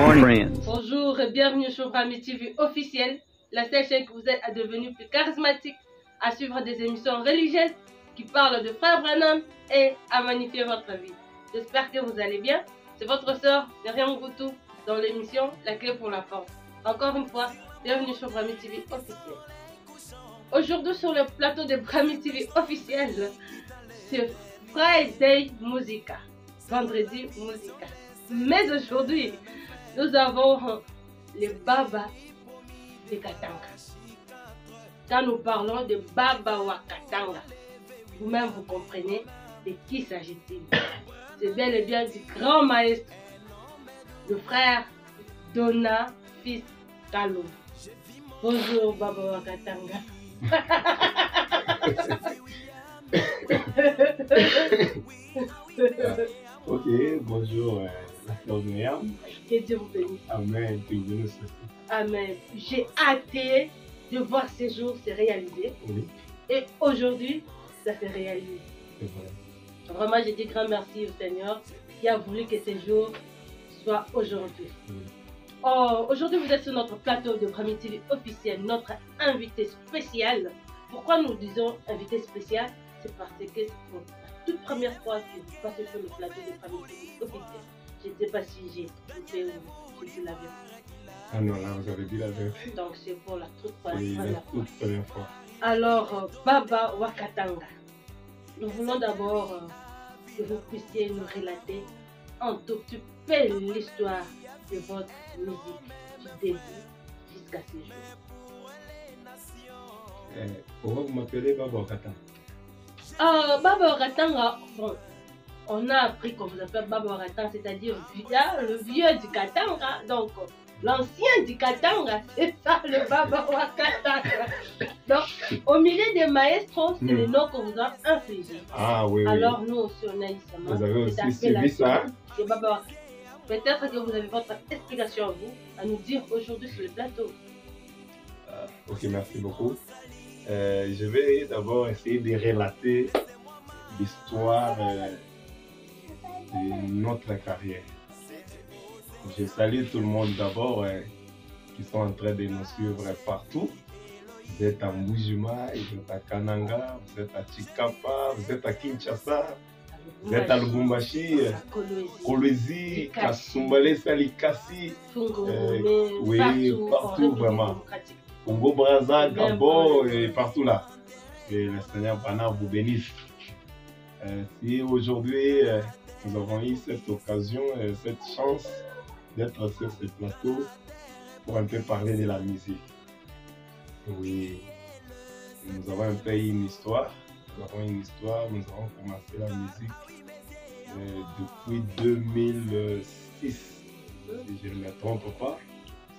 morning, friends. Bonjour et bienvenue sur Brahmi TV officiel, la seule chaîne qui vous aide à devenir plus charismatique, à suivre des émissions religieuses qui parlent de Frère Branham et à magnifier votre vie. J'espère que vous allez bien. C'est votre sœur Myriam Goutou dans l'émission La clé pour la force. Encore une fois, bienvenue sur Brahmi TV officiel. Aujourd'hui sur le plateau de Brahmi TV officiel, c'est Friday Musica, vendredi Musica. Mais aujourd'hui, nous avons les Baba de Katanga. Quand nous parlons de Baba wa Katanga, vous-même vous comprenez de qui s'agit-il. C'est bel et bien du grand maître, le frère Dona fils Kalo. Bonjour Baba wa Katanga. Ok, bonjour, la sœur Myriam. Que Dieu vous bénisse. Amen. Amen. J'ai hâte de voir ces jours se réaliser. Oui, Et aujourd'hui, ça se réalise. c'est vrai. Vraiment, je dis grand merci au Seigneur qui a voulu que ces jours soient aujourd'hui. Oui. Oh, aujourd'hui, vous êtes sur notre plateau de Brahmi TV officiel, notre invité spécial. Pourquoi nous disons invité spécial? C'est parce que c'est pour la toute première fois que vous passez sur le plateau de Brahmi TV officiel. Je ne sais pas si j'ai coupé ou si tu l'avais fait. Ah non, là, vous avez dit la vérité. Donc, c'est pour la toute C'est première la fois. toute première fois. Alors, Baba wa Katanga, nous voulons d'abord que vous puissiez nous relater un tout petit peu l'histoire de votre musique du début jusqu'à ce jour. Pourquoi vous m'appelez Baba Wakata? Baba wa Katanga, bon, on a appris qu'on vous appelle Baba wa Katanga, c'est-à-dire le vieux du Katanga, donc l'ancien du Katanga, c'est ça le Baba wa Katanga. Donc, au milieu des maestros, c'est le nom qu'on vous a infligé. Ah oui, oui. Alors, nous aussi, on a eu ça. Vous avez aussi suivi ça? C'est Baba wa Katanga. Peut-être que vous avez votre explication à vous, à nous dire aujourd'hui sur le plateau. Ok, merci beaucoup. Je vais d'abord essayer de relater l'histoire de notre carrière. Je salue tout le monde d'abord qui sont en train de nous suivre partout. Vous êtes à Mbujima, vous êtes à Kananga, vous êtes à Chikapa, vous êtes à Kinshasa, vous êtes à Lubumbashi, Kolwezi, Kasumbale, Salikasi, oui, partout vraiment. Congo Brazza, Gabon et partout là. Et le Seigneur Branham vous bénisse. Si aujourd'hui nous avons eu cette occasion, cette chance d'être sur ce plateau pour un peu parler de la musique. Oui, nous avons un peu une histoire. Nous avons commencé la musique depuis 2006, si je ne me trompe pas.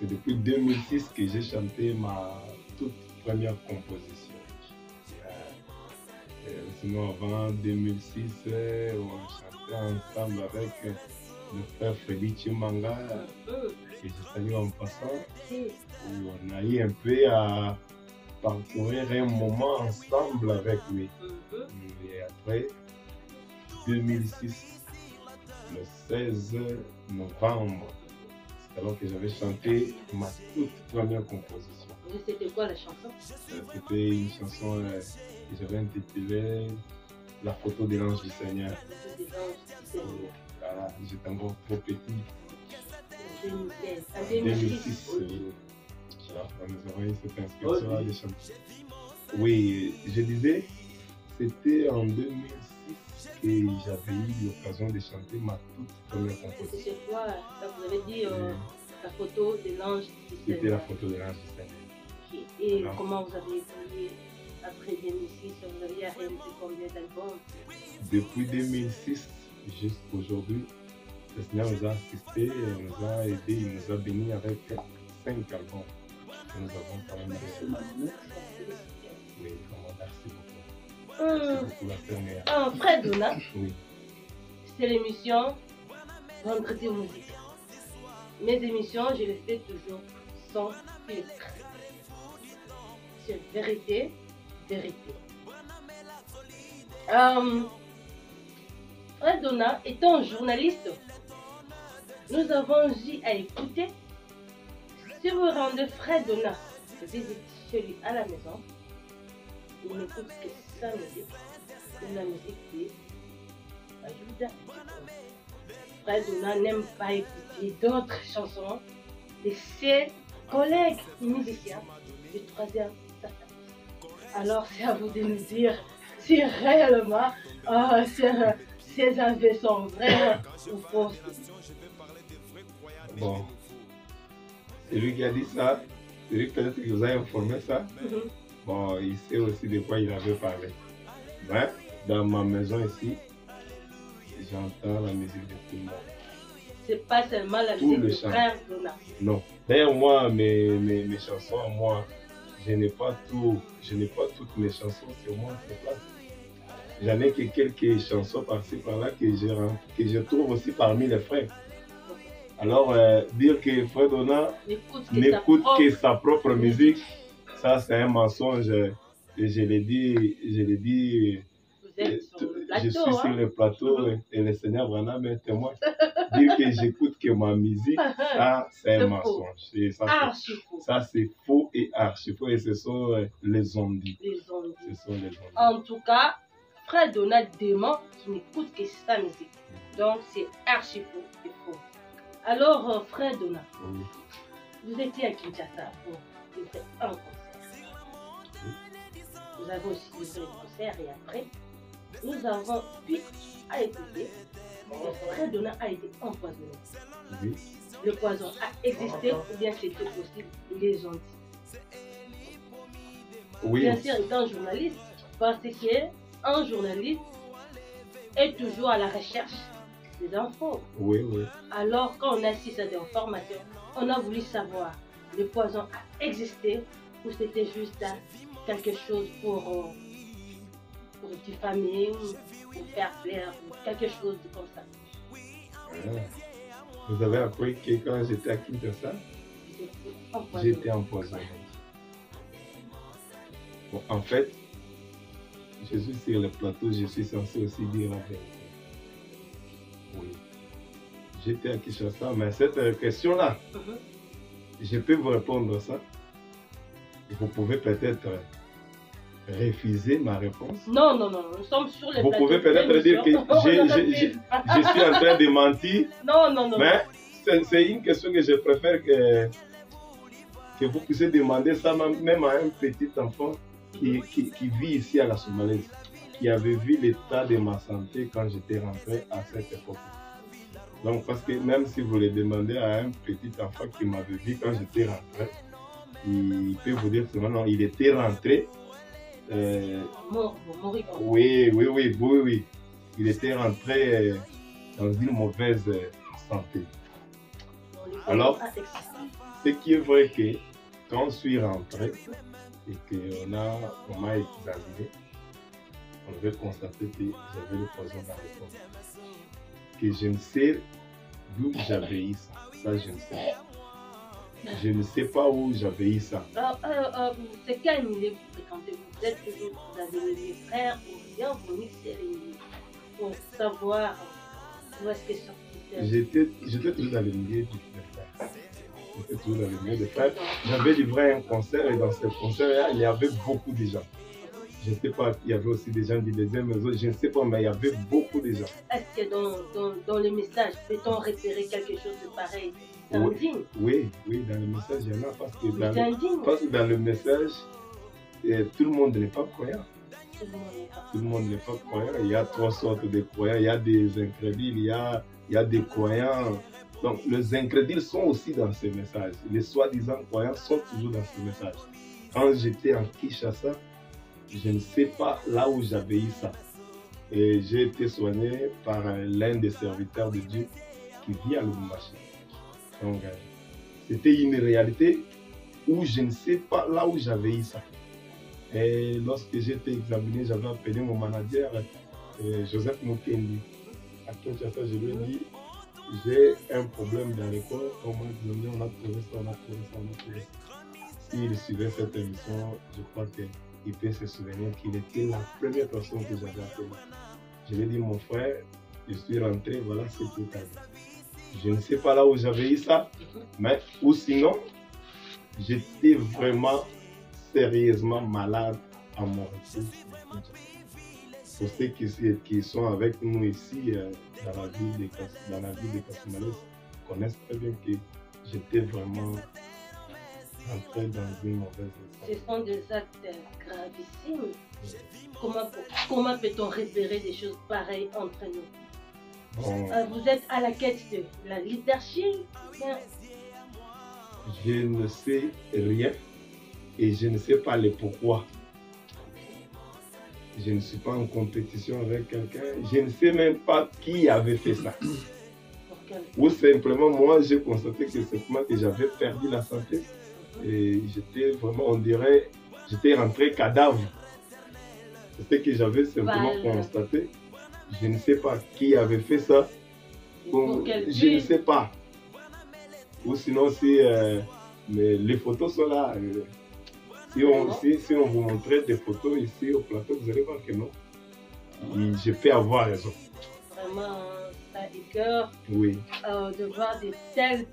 C'est depuis 2006 que j'ai chanté ma toute première composition. Sinon avant 2006, on chantait ensemble avec le frère Félix Chimanga, que je salue en passant. On a eu un peu à parcourir un moment ensemble avec lui. Et après 2006, le 16 novembre, c'est alors que j'avais chanté ma toute première composition. C'était quoi la chanson? C'était une chanson que j'avais intitulée La photo de l'ange du Seigneur. Voilà, j'étais encore trop petit. 2006. Voilà, nous avons eu cette inspiration de chanter. Oui, je disais, c'était en 2006 que j'avais eu l'occasion de chanter ma toute première composition. C'était quoi? Ça vous avez dit la photo de l'ange du Seigneur. C'était la photo de l'ange du Seigneur. Et Alors, comment vous avez évolué après 2006? Vous avez réalisé combien d'albums? Depuis 2006 jusqu'aujourd'hui, le Seigneur nous a assistés, nous a aidés, il nous a bénis avec 5 albums que nous avons quand même réalisés. Oui, vraiment, merci beaucoup. Merci beaucoup, la sœur Myriam. Frère Dona, Oui. c'est l'émission Vendredi Musique. Mes émissions, je les fais toujours sans filtre. C'est vérité, vérité. Frère Dona, étant journaliste, Nous avons eu à écouter. Si vous rendez Fred Donat visite chez lui à la maison, il n'écoute que sa musique. C'est la musique de Ajuda. Fred Donat n'aime pas écouter d'autres chansons de ses collègues musiciens du 3e Satan. Alors c'est à vous de nous dire si réellement ces avis sont vrais ou fausses. Bon, c'est lui qui a dit ça, c'est lui peut-être qui vous a informé ça. Bon, il sait aussi de quoi il avait parlé. Mais dans ma maison ici, j'entends la musique de tout le monde. C'est pas seulement la musique de Frère Donat. Non. D'ailleurs, moi, mes chansons, moi, je n'ai pas toutes mes chansons sur moi, c'est place. J'en ai que quelques chansons par-ci par-là que je trouve aussi parmi les frères. Alors, dire que Frère Donat n'écoute que sa propre musique, ça c'est un mensonge. Et je l'ai dit, je suis sur le plateau et le Seigneur Branham est témoin. Dire que j'écoute que ma musique, ça c'est un mensonge. Et ça c'est faux et archi faux. Et ce sont les ondits. Ce sont les ondits. En tout cas, Frère Donat dément qui n'écoute que sa musique. Donc c'est archi faux et faux. Alors, Frère Donat, vous étiez à Kinshasa pour un concert. Vous avez aussi livré le concert et après, nous avons pu à écouter que Frère Donat a été empoisonné. Oui. Le poison a existé ou bien c'était possible, les ondits. Oui. Bien sûr, étant journaliste, parce qu'un journaliste est toujours à la recherche des infos. Oui, oui. Alors, quand on assiste à des informations, on a voulu savoir le poison a existé ou c'était juste quelque chose pour diffamer ou pour faire plaire ou quelque chose comme ça. Vous avez appris que quand j'étais à Kinshasa, j'étais empoisonné. Bon, en fait, je suis sur le plateau, je suis censé aussi dire la vérité. Oui. J'étais à Kinshasa, mais cette question-là, je peux vous répondre à ça. Vous pouvez peut-être refuser ma réponse. Non, nous sommes sur le plateau. Vous pouvez peut-être dire que je suis en train de mentir. Non. Mais c'est une question que je préfère que vous puissiez demander ça même à un petit enfant qui vit ici à la Somalaise, qui avait vu l'état de ma santé quand j'étais rentré à cette époque. Donc, parce que même si vous le demandez à un petit enfant qui m'avait vu quand j'étais rentré, il peut vous dire que non, il était rentré. Oui. Il était rentré dans une mauvaise santé. Alors, ce qui est vrai que quand je suis rentré et qu'on m'a examiné, on avait constaté que j'avais le poison dans le corps. Que je ne sais d'où j'avais eu ça. Ça, je ne sais pas. Je ne sais pas où j'avais eu ça. C'est quel milieu vous fréquentez? Vous êtes toujours, vous avez des frères ou bien vous mixez les milieux pour savoir où est-ce que c'est. J'étais toujours dans le milieu des frères. J'étais toujours dans le milieu des frères. J'avais livré un concert et dans ce concert-là, il y avait beaucoup de gens. Je ne sais pas, il y avait aussi des gens du deuxième maison, je ne sais pas, mais il y avait beaucoup de gens. Est-ce que dans le message, peut-on repérer quelque chose de pareil? C'est indigne? Oui, dans le message, il y en a parce que dans le message, tout le monde n'est pas croyant. Tout le monde n'est pas croyant. Il y a trois sortes de croyants. Il y a des incrédules, il y a des croyants. Donc, les incrédules sont aussi dans ce message. Les soi-disant croyants sont toujours dans ce message. Quand j'étais en Kinshasa, je ne sais pas là où j'avais eu ça. Et j'ai été soigné par l'un des serviteurs de Dieu qui vit à Lubumbashi. Donc, c'était une réalité où je ne sais pas là où j'avais eu ça. Et lorsque j'ai été examiné, j'avais appelé mon manager, Joseph Mukendi. À Kinshasa, je lui ai dit, j'ai un problème dans le corps. On m'a demandé, on a trouvé ça. S'il suivait cette émission, je crois qu'il peut se souvenir qu'il était la première personne que j'avais appelée. Je lui ai dit, mon frère, je suis rentré, voilà ce qui est arrivé. Je ne sais pas là où j'avais eu ça, mais ou sinon, j'étais vraiment sérieusement malade à mon retour. Pour ceux qui sont avec nous ici dans la ville de Kasumbalès connaissent très bien que j'étais vraiment entré dans une mauvaise Ce sont des actes gravissimes. Comment peut-on repérer des choses pareilles entre nous? Bon, Vous êtes à la quête de la leadership? je ne sais rien et je ne sais pas le pourquoi. Je ne suis pas en compétition avec quelqu'un. Je ne sais même pas qui avait fait ça. Ou simplement, moi, j'ai constaté que simplement que j'avais perdu la santé. Et j'étais vraiment, on dirait, j'étais rentré cadavre. C'est ce que j'avais simplement constaté. Je ne sais pas qui avait fait ça. Je ne sais pas. Ou sinon, si mais les photos sont là. Si on vous montrait des photos ici au plateau, vous allez voir que non. Et je peux avoir raison. Vraiment, ça écoeure oui. De voir des tels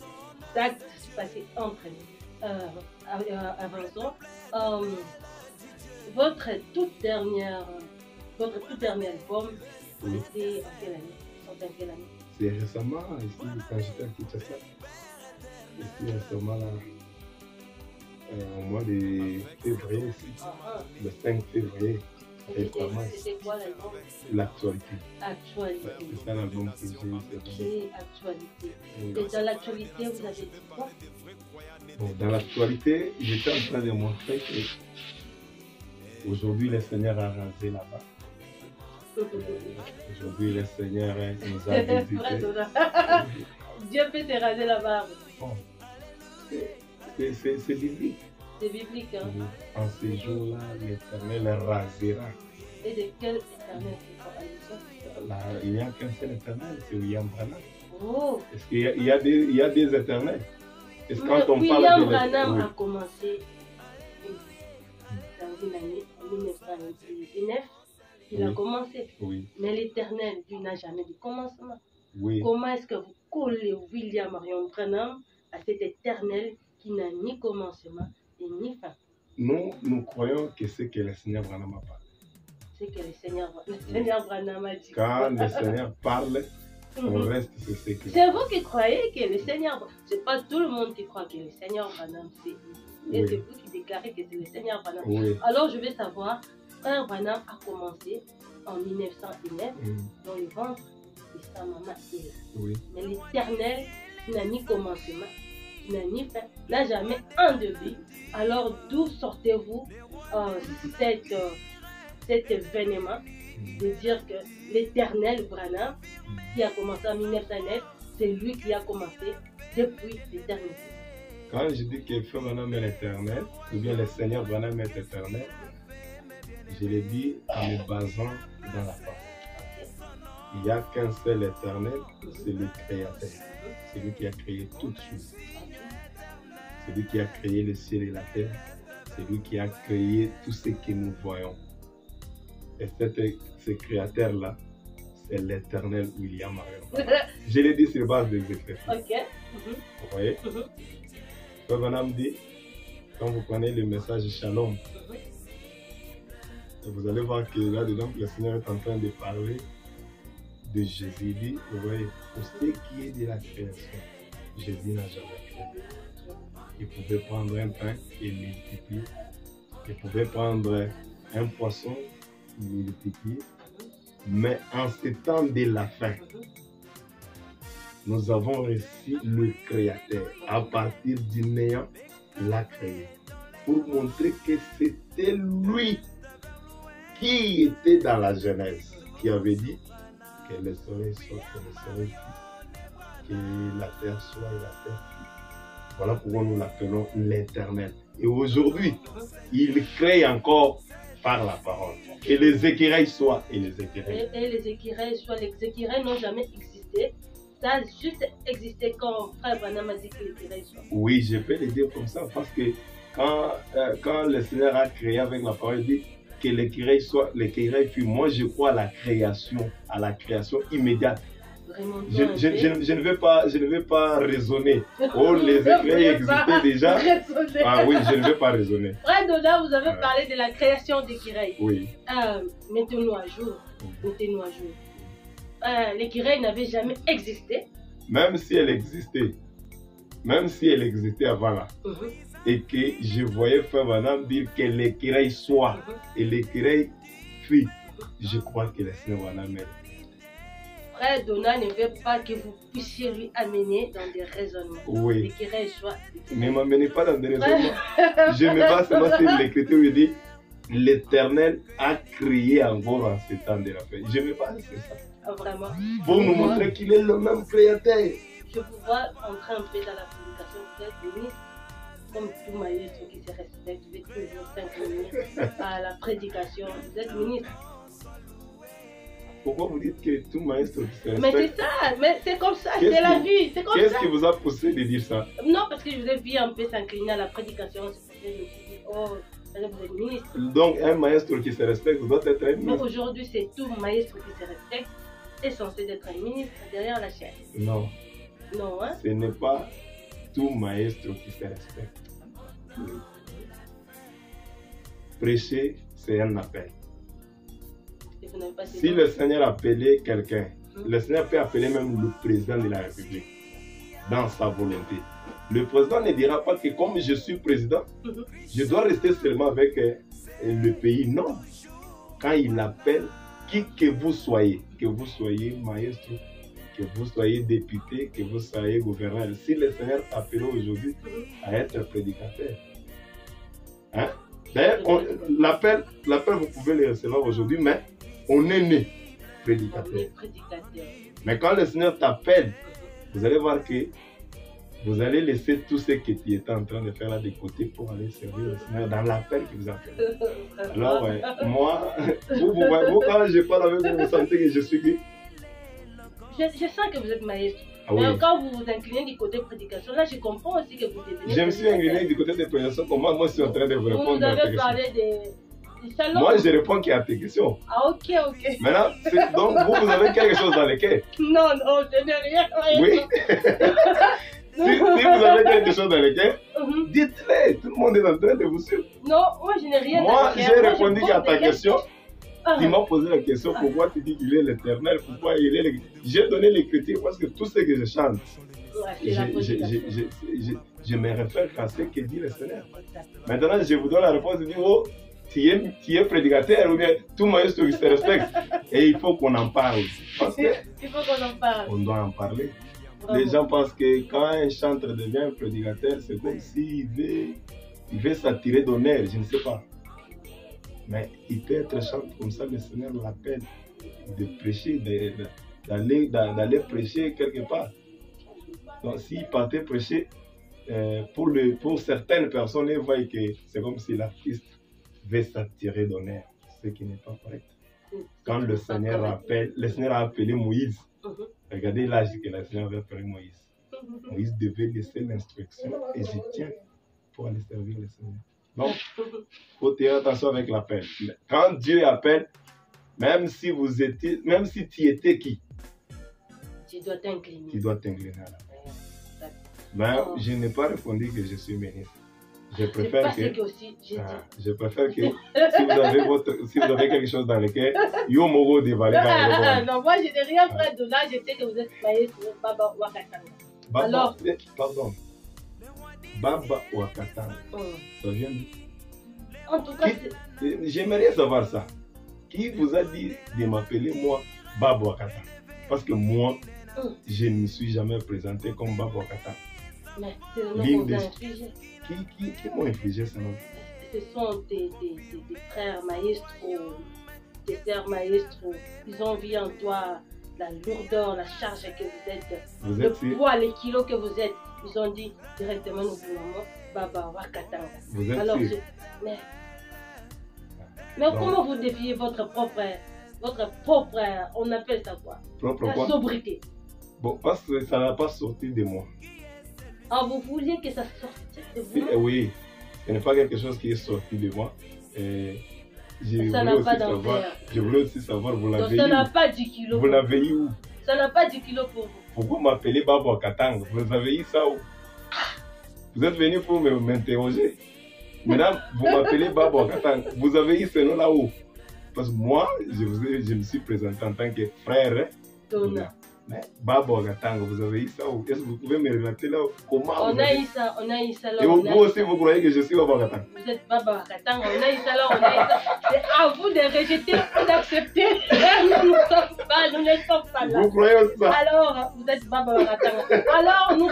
actes se passer entre nous. Avançons. Votre toute dernière album, oui. c'était en quelle année? Sorti en quelle année? C'est récemment, ici, quand j'étais à Kinshasa. Ici, récemment, là. Au mois de février ici, le 5 février. C'était quoi l'album? L'actualité. Actualité. C'est ça l'album que j'ai eu. C'est Actualité. Et dans l'actualité, vous avez dit quoi? Bon, dans l'actualité, j'étais en train de montrer que aujourd'hui le Seigneur a rasé là-bas. Aujourd'hui le Seigneur nous a visités. Dieu peut te raser la barbe. Bon. C'est biblique. C'est biblique, hein? En ces jours-là, l'Éternel rasera. Et de quel Éternel c'est là, il n'y a qu'un seul Éternel, c'est William Branham. Oh! Est-ce qu'il y a des Éternels? Est-ce quand on William parle de Branham a commencé dans une année, en 1929, il a commencé. Oui. Mais l'Éternel, lui, n'a jamais de commencement. Oui. Comment est-ce que vous collez William Marion Branham à cet Éternel qui n'a ni commencement et ni fin? Nous croyons que c'est que le Seigneur Branham a parlé. C'est que le Seigneur Branham a dit. Quand le Seigneur parle, on reste sur ce que... C'est vous qui croyez que le Seigneur... C'est pas tout le monde qui croit que le Seigneur Branham c'est. Et c'est vous qui déclarez que c'est le Seigneur Branham. Oui. Alors je vais savoir, Frère Branham a commencé en 1909 dans le ventre de sa maman Ella. Oui. Mais l'Éternel n'a ni commencement, n'a ni fin, n'a jamais un début. Alors d'où sortez-vous cet événement de dire que l'Éternel Branham, qui a commencé en 1909, c'est lui qui a commencé depuis l'éternité? Quand je dis que Frère Branham est l'éternel, ou bien le Seigneur Branham est éternel, je l'ai dit en me basant dans la parole. Il n'y a qu'un seul éternel, c'est le Créateur. C'est lui qui a créé toutes choses. C'est lui qui a créé le ciel et la terre. C'est lui qui a créé tout ce que nous voyons. Et ce créateur-là, c'est l'éternel William Marion. Je l'ai dit sur base des Écritures. Ok. Vous voyez? Frère Branham dit, quand vous prenez le message Shalom, vous allez voir que là-dedans, le Seigneur est en train de parler de Jésus. Il dit, vous voyez, pour ce qui est de la création, Jésus n'a jamais créé. Il pouvait prendre un pain et le multiplier. Il pouvait prendre un poisson et le multiplier. Mais en ce temps de la fin, nous avons reçu le Créateur. À partir du néant, l'a créé. Pour montrer que c'était lui qui était dans la Genèse, qui avait dit que le soleil soit et le soleil fut, que la terre soit et la terre fut. Voilà pourquoi nous l'appelons l'Éternel. Et aujourd'hui, il crée encore par la parole. Et les écureuils soient et les écureuils. Et les écureuils soient. Les écureuils n'ont jamais existé. Ça a juste existé quand Frère Branham a dit que les écureuils soient. Oui, je peux le dire comme ça parce que quand le Seigneur a créé avec la parole, il dit que l'écureuil soit, l'écureuil fut. Moi, je crois à la création immédiate. Je ne vais pas raisonner. Oh, les écrans existaient déjà. Raisonner. Ah oui, je ne vais pas raisonner. Frère Donald, vous avez parlé de la création d'écureuils. Oui. Mettez-nous à jour. Mettez-nous à jour. L'écureuil n'avait jamais existé. Même si elle existait avant là, et que je voyais Frère Branham dire que l'écureuil soit et l'écureuil fut, je crois que le Seigneur Branham est. Frère Donald ne veut pas que vous puissiez lui amener dans des raisonnements. Oui. L'écureuil soit. Ne m'amenez pas dans des raisonnements. Je me base seulement sur l'écriture où il dit l'Éternel a créé encore en ce temps de la paix. Je me base sur ça. Ah, vraiment. Pour nous montrer qu'il est le même créateur. Je vous vois entrer un peu dans la prédication. Vous êtes ministre, comme tout maître qui se respecte, vous êtes toujours s'incliner à la prédication. Vous êtes ministre. Pourquoi vous dites que tout maestro qui se respecte? Mais c'est ça, mais c'est comme ça, c'est la vie, c'est comme ça. Qu'est-ce qui vous a poussé de dire ça? Non, parce que je vous ai vu un peu s'incliner à la prédication. Je me suis dit, oh, vous êtes ministre. Donc un maestro qui se respecte doit être un ministre. Mais aujourd'hui, c'est tout maestro qui se respecte est censé être un ministre derrière la chaise. Non. Non, hein? Ce n'est pas tout maestro qui se respecte. Prêcher, c'est un appel. Si le Seigneur appelait quelqu'un, le Seigneur peut appeler même le président de la République dans sa volonté. Le président ne dira pas que comme je suis président, je dois rester seulement avec le pays. Non. Quand il appelle, qui que vous soyez maestro, que vous soyez député, que vous soyez gouverneur, si le Seigneur t'appelle aujourd'hui à être prédicateur, hein? D'ailleurs, l'appel, vous pouvez le recevoir aujourd'hui, mais on est né prédicateur. Mais quand le Seigneur t'appelle, vous allez voir que vous allez laisser tout ce que tu étais en train de faire là de côté pour aller servir le Seigneur dans l'appel qu'il vous a fait. Alors, ouais, moi, vous, quand je parle avec vous, vous sentez que je suis qui? Je sens que vous êtes maître. Ah, oui. Mais quand vous vous inclinez du côté prédication, là, je comprends aussi que vous devenez. Je me suis incliné du côté de prédication. Comment moi, je suis en train de vous répondre? Vous avez parlé des salons. Moi, je réponds qu'il y a tes questions. Ah, ok. Maintenant, donc vous avez quelque chose dans le cœur? Non, je n'ai rien. Oui. Si vous avez quelque chose dans le cœur, dites-le. Tout le monde est en train de vous suivre. Non, moi, je n'ai rien. Moi, j'ai répondu à ta question. Tu m'as Ah, posé la question, pourquoi tu dis qu'il est l'Éternel, pourquoi il est l'écriture. J'ai donné l'écriture parce que tout ce que je chante, je me réfère à ce que dit le Seigneur. Maintenant, je vous donne la réponse, je dis, oh, tu es prédicateur ou bien tout maestro qui se respecte. Et il faut qu'on en parle. Parce que il faut qu'on en parle. on doit en parler. Bravo. Les gens pensent que quand un chanteur devient un prédicateur, c'est comme s'il veut s'attirer d'honneur, je ne sais pas. Mais il peut être chanteur comme ça, le Seigneur l'appelle de prêcher, d'aller prêcher quelque part. Donc s'il partait prêcher, pour certaines personnes, ils voient que c'est comme si l'artiste veut s'attirer d'honneur, ce qui n'est pas correct. Quand le Seigneur a appelé Moïse, regardez l'âge que le Seigneur avait appelé Moïse. Moïse devait laisser l'instruction et je tiens pour aller servir le Seigneur. Donc, il faut faire attention avec l'appel. Quand Dieu appelle, même si tu étais qui? Tu dois t'incliner. Tu dois t'incliner à l'appel. Mais je n'ai pas répondu que je suis ministre. Je préfère que si vous avez quelque chose dans le cœur, yo mogo dévaler. Non, moi je n'ai rien fait de là, je sais que vous êtes maïs Baba Ouakatanga. Alors, pardon. Baba Ouakatanga. Ça vient de... En tout cas, j'aimerais savoir ça. Qui vous a dit de m'appeler moi Baba Ouakatanga? Parce que moi, je ne me suis jamais présenté comme Baba Ouakatanga. Mais c'est le nom qu'on t'a infligé. Qui m'ont infligé ce nom? Ce sont tes frères maestros, tes sœurs maestros. Ils ont vu en toi la lourdeur, la charge que vous êtes, le poids, les kilos que vous êtes. Ils ont dit directement, nous voulons Baba Ouakatanga. Vous êtes alors, sûr? Mais comment vous défiez votre propre, on appelle ça quoi? La sobriété. Bon, parce que ça n'a pas sorti de moi. Ah, vous vouliez que ça sortisse de vous? Oui, ce n'est pas quelque chose qui est sorti de moi. Ça n'a pas d'ampleur. Je voulais aussi savoir, vous l'avez eu? Ça n'a pas 10 kilos. Vous l'avez eu où? Ça n'a pas 10 kilos pour vous. Pourquoi m'appeler Babo Katanga? Vous avez eu ça où? Vous êtes venu pour m'interroger. Maintenant, vous m'appelez Babo Katanga. Vous avez eu ce nom là où? Parce que moi, je me suis présenté en tant que frère Dona. Mais Babo Katanga, vous avez eu ça où? Est-ce que vous pouvez me relater là où? Comment? On a eu ça là. Et vous aussi, vous croyez que je suis Babo Katanga? Vous êtes Babo Katanga, on a eu ça là, on a eu ça. C'est à vous de rejeter ou d'accepter. Nous ne sommes pas là. Vous croyez ça? Alors, vous êtes Babo Katanga. Alors, nous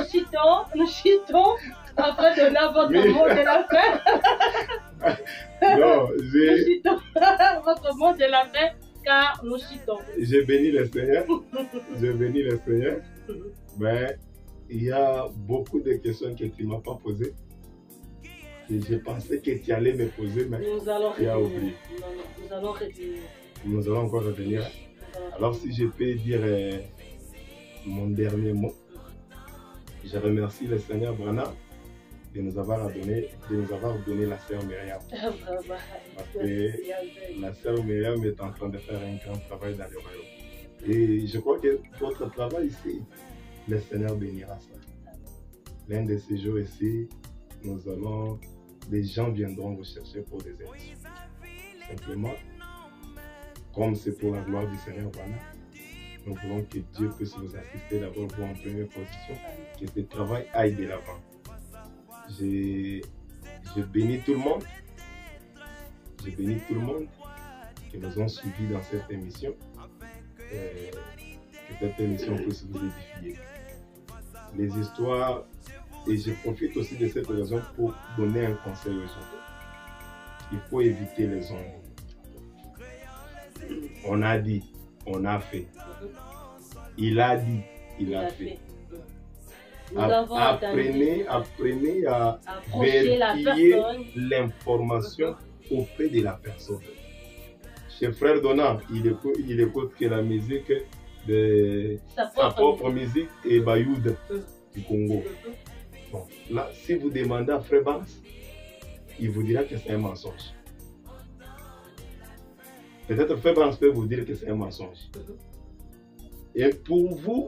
chutons après donner votre mot de la fin. Non, nous chutons votre mot de la fin. Car nous chutons. J'ai béni le Seigneur. J'ai béni le Seigneur. Mais il y a beaucoup de questions que tu ne m'as pas posées. Et je pensais que tu allais me poser, mais tu as oublié. Nous allons revenir. Nous allons encore revenir. Alors si je peux dire mon dernier mot, je remercie le Seigneur Branham de nous avoir donné la sœur Myriam. Parce que la sœur Myriam est en train de faire un grand travail dans le royaume. Et je crois que votre travail ici, le Seigneur bénira ça. L'un de ces jours ici, les gens viendront vous chercher pour des émissions. Simplement, comme c'est pour la gloire du Seigneur, voilà, nous voulons que Dieu puisse vous assister d'abord vous en première position, que ce travail aille de l'avant. Je bénis tout le monde. Je bénis tout le monde qui nous ont suivis dans cette émission. Que cette émission puisse vous édifier. Les histoires, et je profite aussi de cette raison pour donner un conseil aux gens. Il faut éviter les ombres. On a dit, on a fait. Il a dit, il a fait. Apprenez à vérifier l'information auprès de la personne. Chez Frère Donald, il écoute que la musique de sa propre musique et Bayoud du Congo. Bon, là, si vous demandez à Frère Banks, il vous dira que c'est un mensonge. Peut-être Frère Banks peut vous dire que c'est un mensonge. Et pour vous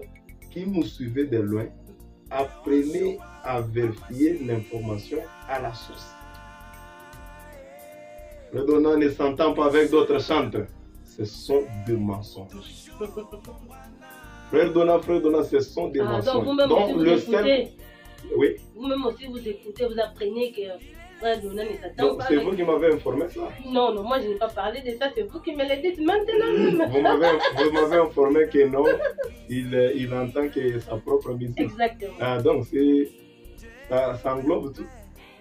qui nous suivez de loin, apprenez à vérifier l'information à la source. Le donnant ne s'entend pas avec d'autres chanteurs. Ce sont des mensonges. Frère Donna, ce sont des mensonges. Donc vous-même aussi vous écoutez. Oui. Vous-même aussi vous écoutez, vous apprenez que Frère Donna ne s'attend pas. C'est vous qui m'avez informé ça? Non, moi je n'ai pas parlé de ça, c'est vous qui me le dites maintenant même. Vous m'avez informé que non, il entend que sa propre musique. Exactement. Donc ça englobe tout.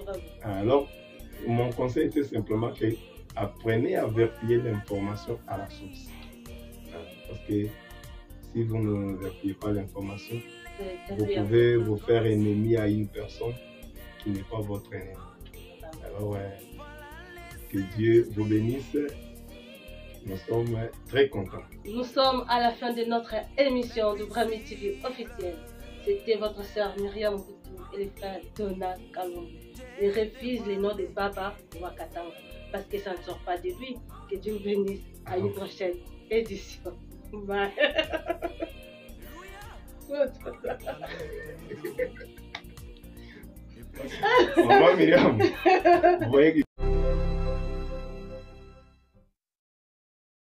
Bravo. Alors, mon conseil était simplement que apprenez à vérifier l'information à la source. Parce que si vous ne vérifiez pas l'information, vous pouvez vous faire ennemi à une personne qui n'est pas votre ennemi. Alors, que Dieu vous bénisse. Nous sommes très contents. Nous sommes à la fin de notre émission de Brahmi TV officielle. C'était votre sœur Myriam Boutou et les frères Donna Kalombo. Il refuse le nom de Baba Wakatanga parce que ça ne sort pas de lui. Que Dieu vous bénisse. À une prochaine édition. Bye. Maman Myriam, vous voyez que